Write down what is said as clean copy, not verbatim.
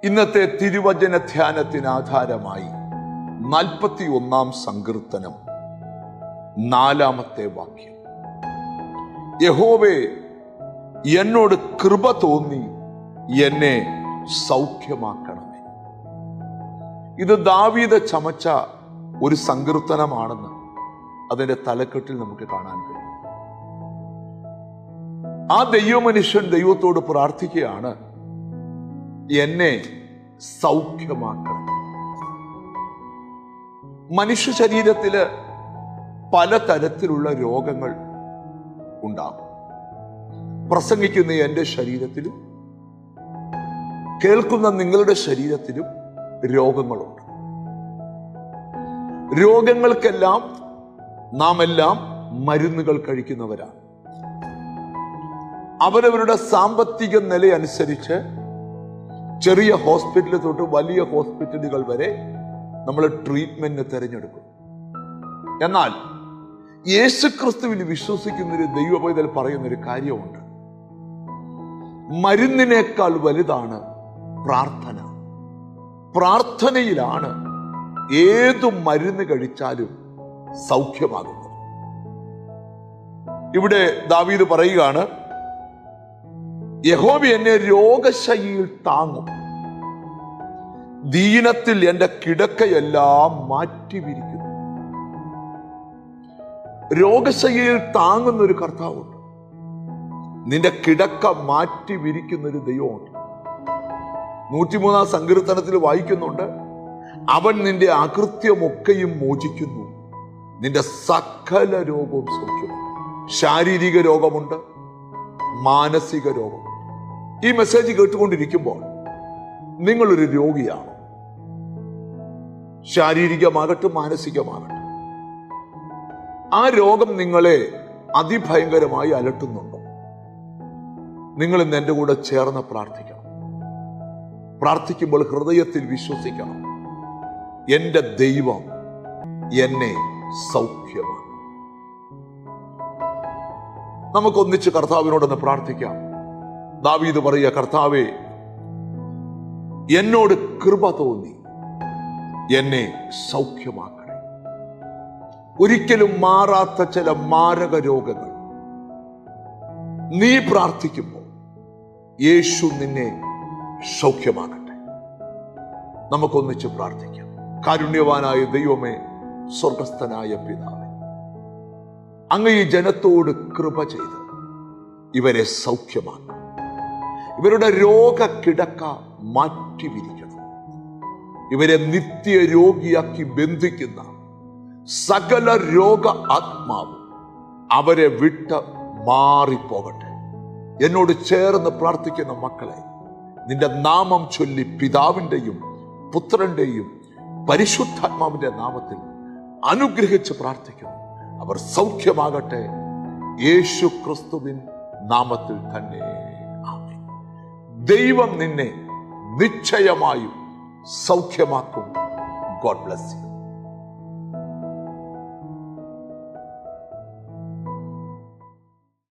ഇന്നത്തെ തിരുവചന ധ്യാനത്തിന് ആധാരമായി 41-ാം സങ്കീർത്തനം 4-ാമത്തെ വാക്യം. യഹോവേ, എന്നോട് കൃപ തോന്നി എന്നെ സൗഖ്യമാക്കണമേ. ഇത് ദാവീദ് ചമച്ച ഒരു സങ്കീർത്തനമാണെന്ന് അതിന്റെ തലക്കെട്ടിൽ നമുക്ക് കാണാൻ കഴിയും. ആ ദൈവമനുഷ്യൻ ദൈവത്തോട് പ്രാർത്ഥിക്കുകയാണ്, എന്നെ സൗഖ്യമാക്കണം. മനുഷ്യ ശരീരത്തില് പലതരത്തിലുള്ള രോഗങ്ങൾ ഉണ്ടാകും. പ്രസംഗിക്കുന്ന എൻ്റെ ശരീരത്തിലും കേൾക്കുന്ന നിങ്ങളുടെ ശരീരത്തിലും രോഗങ്ങളുണ്ട്. രോഗങ്ങൾക്കെല്ലാം നാം എല്ലാം മരുന്നുകൾ കഴിക്കുന്നവരാണ്. അവരവരുടെ സാമ്പത്തിക നില അനുസരിച്ച് ചെറിയ ഹോസ്പിറ്റൽ തൊട്ട് വലിയ ഹോസ്പിറ്റലുകൾ വരെ നമ്മൾ ട്രീറ്റ്മെന്റ് തിരഞ്ഞെടുക്കും. എന്നാൽ യേശുക്രിസ്തുവിൽ വിശ്വസിക്കുന്നൊരു ദൈവപൈതൽ പറയുന്നൊരു കാര്യമുണ്ട്. മരുന്നിനേക്കാൾ വലുതാണ് പ്രാർത്ഥന. പ്രാർത്ഥനയിലാണ് ഏതു മരുന്ന് കഴിച്ചാലും സൗഖ്യമാകുന്നത്. ഇവിടെ ദാവീദ് പറയുകയാണ്, യഹോവ എന്നെ രോഗശയ്യയിൽ താങ്ങും, ദീനത്തിൽ എൻ്റെ കിടക്കയെല്ലാം മാറ്റിവിരിക്കുന്നു. രോഗശയ്യയിൽ താങ്ങുന്ന ഒരു കർത്താവുണ്ട്. നിന്റെ കിടക്ക മാറ്റി വിരിക്കുന്ന ഒരു ദൈവമുണ്ട്. 103-ാം സങ്കീർത്തനത്തിൽ വായിക്കുന്നുണ്ട്, അവൻ നിന്റെ അകൃത്യമൊക്കെയും മോചിക്കുന്നു, നിന്റെ സകല രോഗവും സൗഖ്യമാണ്. ശാരീരിക രോഗമുണ്ട്, മാനസിക രോഗമുണ്ട്. ഈ മെസ്സേജ് കേട്ടുകൊണ്ടിരിക്കുമ്പോൾ നിങ്ങളൊരു രോഗിയാണ്. ശാരീരികമാകട്ടെ മാനസികമാകട്ടെ, ആ രോഗം നിങ്ങളെ അതിഭയങ്കരമായി അലട്ടുന്നുണ്ടോ? നിങ്ങൾ ഇന്ന് എൻ്റെ കൂടെ ചേർന്ന് പ്രാർത്ഥിക്കണം. പ്രാർത്ഥിക്കുമ്പോൾ ഹൃദയത്തിൽ വിശ്വസിക്കണം, എൻ്റെ ദൈവം എന്നെ സൗഖ്യമാണ്. നമുക്കൊന്നിച്ച് കർത്താവിനോടൊന്ന് പ്രാർത്ഥിക്കാം. ദാവീദ് പറയുക, കർത്താവേ, എന്നോട് കൃപ തോന്നി എന്നെ സൗഖ്യമാക്കണേ. ഒരിക്കലും മാറാത്ത ചില മാരക രോഗങ്ങൾ നീ പ്രാർത്ഥിക്കുമ്പോൾ യേശു നിന്നെ സൗഖ്യമാക്കട്ടെ. നമുക്കൊന്നിച്ച് പ്രാർത്ഥിക്കാം. കാരുണ്യവാനായ ദൈവമേ, സ്വർഗസ്ഥനായ പിതാവേ, അങ്ങ് ഈ ജനത്തോട് കൃപ ചെയ്ത് ഇവരെ സൗഖ്യമാക്കണം. ഇവരുടെ രോഗക്കിടക്ക മാറ്റിവിരിക്കണം. ഇവരെ നിത്യ രോഗിയാക്കി ബന്ധിക്കുന്ന സകല രോഗ ആത്മാവ് അവരെ വിട്ട് മാറിപ്പോകട്ടെ. എന്നോട് ചേർന്ന് പ്രാർത്ഥിക്കുന്ന മക്കളെ, നിന്റെ നാമം ചൊല്ലി പിതാവിൻ്റെയും പുത്രന്റെയും പരിശുദ്ധാത്മാവിന്റെ നാമത്തിൽ അനുഗ്രഹിച്ച് പ്രാർത്ഥിക്കുന്നു. അവർ സൗഖ്യമാകട്ടെ, യേശു ക്രിസ്തുവിൻ നാമത്തിൽ തന്നെ. ആമേൻ. ദൈവം നിന്നെ നിശ്ചയമായും സൗഖ്യമാക്കും. God bless you.